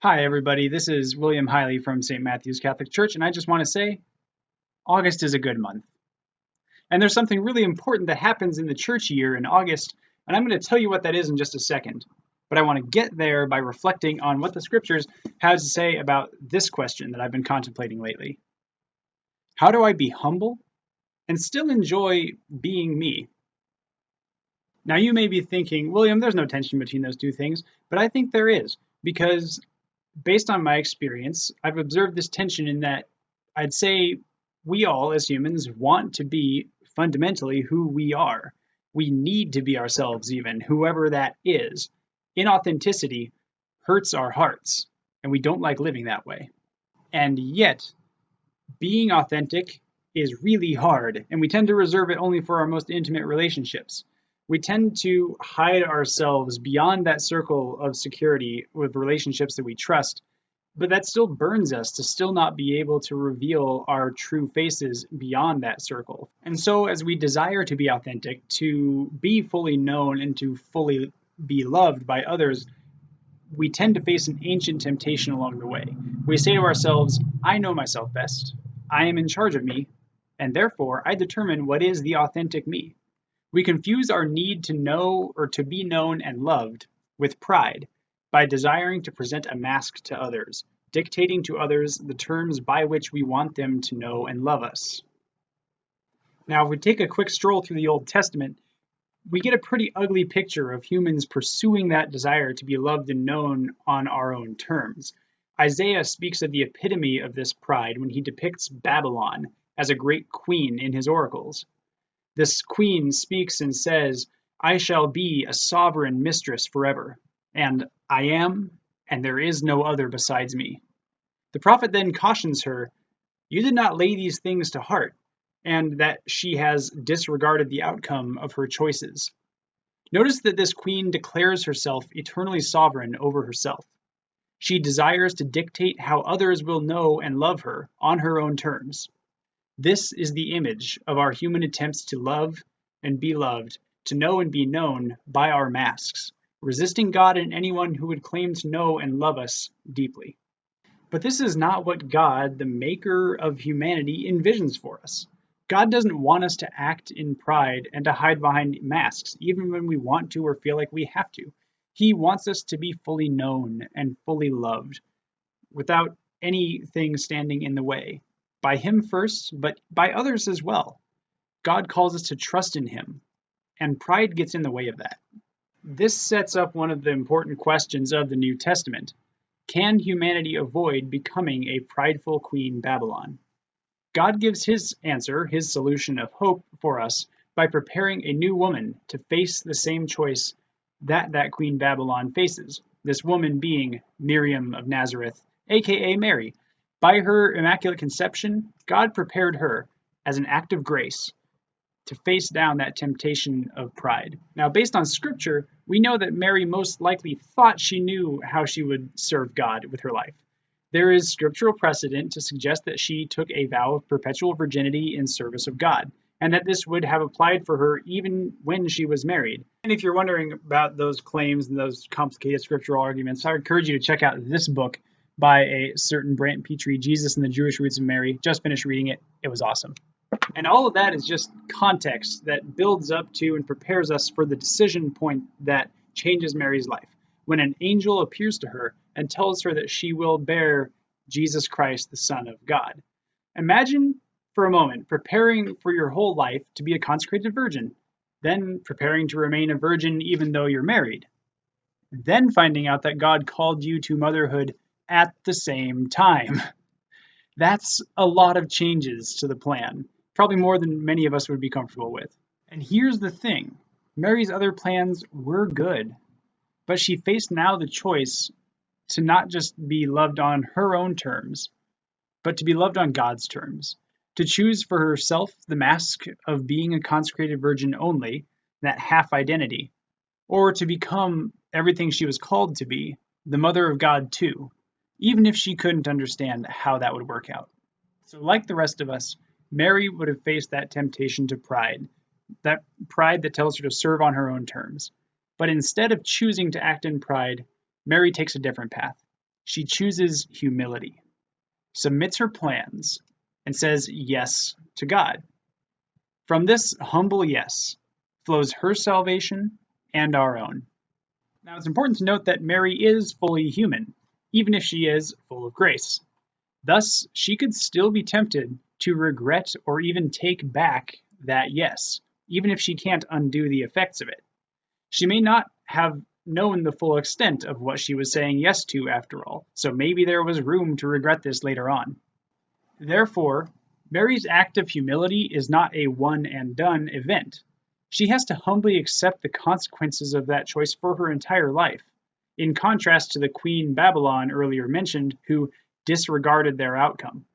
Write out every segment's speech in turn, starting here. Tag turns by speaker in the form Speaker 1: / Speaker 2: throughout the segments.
Speaker 1: Hi, everybody. This is William Hiley from St. Matthew's Catholic Church, and I just want to say August is a good month. And there's something really important that happens in the church year in August, and I'm going to tell you what that is in just a second. But I want to get there by reflecting on what the scriptures has to say about this question that I've been contemplating lately. How do I be humble and still enjoy being me? Now, you may be thinking, William, there's no tension between those two things, but I think there is, because based on my experience, I've observed this tension in that I'd say we all, as humans, want to be fundamentally who we are. We need to be ourselves, even, whoever that is. Inauthenticity hurts our hearts, and we don't like living that way. And yet, being authentic is really hard, and we tend to reserve it only for our most intimate relationships. We tend to hide ourselves beyond that circle of security with relationships that we trust, but that still burns us to still not be able to reveal our true faces beyond that circle. And so, as we desire to be authentic, to be fully known, and to fully be loved by others, we tend to face an ancient temptation along the way. We say to ourselves, I know myself best. I am in charge of me, and therefore I determine what is the authentic me. We confuse our need to know or to be known and loved with pride by desiring to present a mask to others, dictating to others the terms by which we want them to know and love us. Now, if we take a quick stroll through the Old Testament, we get a pretty ugly picture of humans pursuing that desire to be loved and known on our own terms. Isaiah speaks of the epitome of this pride when he depicts Babylon as a great queen in his oracles. This queen speaks and says, I shall be a sovereign mistress forever, and I am, and there is no other besides me. The prophet then cautions her, you did not lay these things to heart, and that she has disregarded the outcome of her choices. Notice that this queen declares herself eternally sovereign over herself. She desires to dictate how others will know and love her on her own terms. This is the image of our human attempts to love and be loved, to know and be known by our masks, resisting God and anyone who would claim to know and love us deeply. But this is not what God, the maker of humanity, envisions for us. God doesn't want us to act in pride and to hide behind masks, even when we want to or feel like we have to. He wants us to be fully known and fully loved, without anything standing in the way. By Him first, but by others as well. God calls us to trust in Him, and pride gets in the way of that. This sets up one of the important questions of the New Testament. Can humanity avoid becoming a prideful Queen Babylon? God gives His answer, His solution of hope for us, by preparing a new woman to face the same choice that Queen Babylon faces, this woman being Miriam of Nazareth, aka Mary. By her immaculate conception, God prepared her, as an act of grace, to face down that temptation of pride. Now, based on scripture, we know that Mary most likely thought she knew how she would serve God with her life. There is scriptural precedent to suggest that she took a vow of perpetual virginity in service of God, and that this would have applied for her even when she was married. And if you're wondering about those claims and those complicated scriptural arguments, I encourage you to check out this book by a certain Brant Petrie, Jesus and the Jewish Roots of Mary. Just finished reading it. It was awesome. And all of that is just context that builds up to and prepares us for the decision point that changes Mary's life, when an angel appears to her and tells her that she will bear Jesus Christ, the Son of God. Imagine for a moment preparing for your whole life to be a consecrated virgin, then preparing to remain a virgin even though you're married, then finding out that God called you to motherhood at the same time. That's a lot of changes to the plan, probably more than many of us would be comfortable with. And here's the thing, Mary's other plans were good, but she faced now the choice to not just be loved on her own terms, but to be loved on God's terms, to choose for herself the mask of being a consecrated virgin only, that half identity, or to become everything she was called to be, the mother of God too, even if she couldn't understand how that would work out. So like the rest of us, Mary would have faced that temptation to pride, that pride that tells her to serve on her own terms. But instead of choosing to act in pride, Mary takes a different path. she chooses humility, submits her plans, and says yes to God. From this humble yes flows her salvation and our own. Now, it's important to note that Mary is fully human, even if she is full of grace. Thus, she could still be tempted to regret or even take back that yes, even if she can't undo the effects of it. She may not have known the full extent of what she was saying yes to after all, so maybe there was room to regret this later on. Therefore, Mary's act of humility is not a one and done event. She has to humbly accept the consequences of that choice for her entire life, in contrast to the Queen Babylon earlier mentioned, who disregarded their outcome.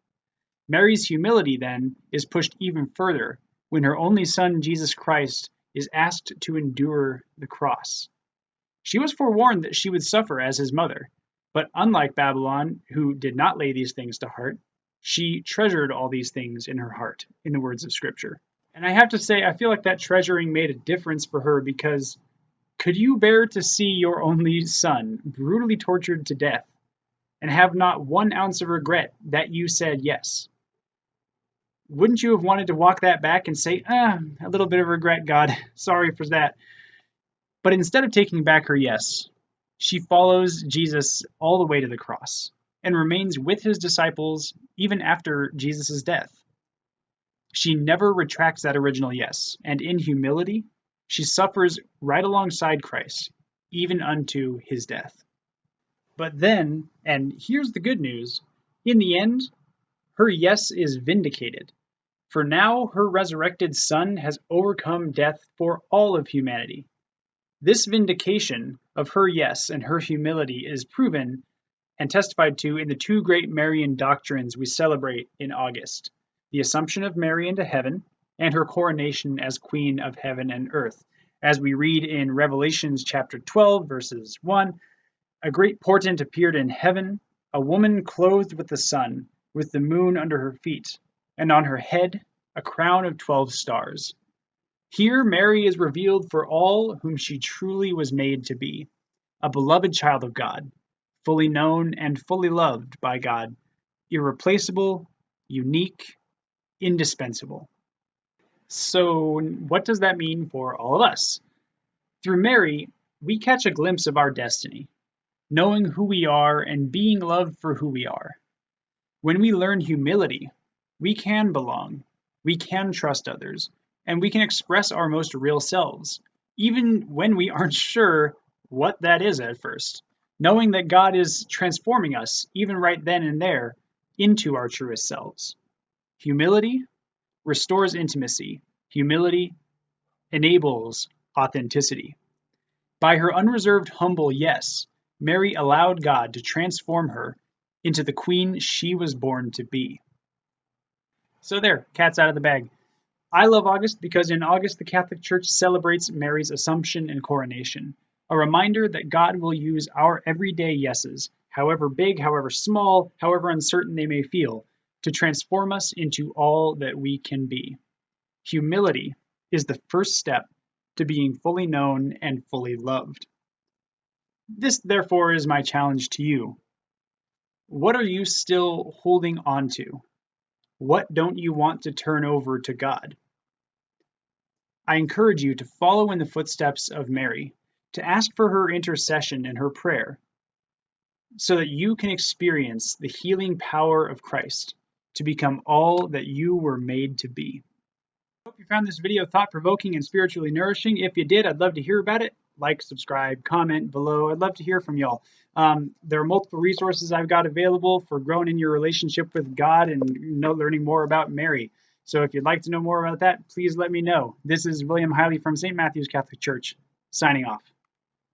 Speaker 1: Mary's humility, then, is pushed even further when her only son, Jesus Christ, is asked to endure the cross. She was forewarned that she would suffer as his mother, but unlike Babylon, who did not lay these things to heart, she treasured all these things in her heart, in the words of Scripture. And I have to say, I feel like that treasuring made a difference for her, because could you bear to see your only son brutally tortured to death and have not 1 ounce of regret that you said yes? Wouldn't you have wanted to walk that back and say, a little bit of regret, God, sorry for that? But instead of taking back her yes, she follows Jesus all the way to the cross and remains with his disciples even after Jesus' death. She never retracts that original yes, and in humility, she suffers right alongside Christ, even unto his death. But then, and here's the good news, in the end, her yes is vindicated. For now, her resurrected Son has overcome death for all of humanity. This vindication of her yes and her humility is proven and testified to in the 2 great Marian doctrines we celebrate in August: the Assumption of Mary into heaven and her coronation as Queen of heaven and earth. As we read in Revelations chapter 12, verses 1, a great portent appeared in heaven, a woman clothed with the sun, with the moon under her feet, and on her head a crown of 12 stars. Here Mary is revealed for all whom she truly was made to be, a beloved child of God, fully known and fully loved by God, irreplaceable, unique, indispensable. So, what does that mean for all of us? Through Mary, we catch a glimpse of our destiny, knowing who we are and being loved for who we are. When we learn humility, we can belong, we can trust others, and we can express our most real selves, even when we aren't sure what that is at first, knowing that God is transforming us, even right then and there, into our truest selves. Humility restores intimacy. Humility enables authenticity. By her unreserved, humble yes, Mary allowed God to transform her into the queen she was born to be. So there, cat's out of the bag. I love August because in August the Catholic Church celebrates Mary's Assumption and Coronation, a reminder that God will use our everyday yeses, however big, however small, however uncertain they may feel, to transform us into all that we can be. Humility is the first step to being fully known and fully loved. This, therefore, is my challenge to you. What are you still holding on to? What don't you want to turn over to God? I encourage you to follow in the footsteps of Mary, to ask for her intercession and her prayer, so that you can experience the healing power of Christ to become all that you were made to be. I hope you found this video thought-provoking and spiritually nourishing. If you did, I'd love to hear about it. Like, subscribe, comment below. I'd love to hear from y'all. There are multiple resources I've got available for growing in your relationship with God and learning more about Mary. So if you'd like to know more about that, please let me know. This is William Hiley from St. Matthew's Catholic Church, signing off.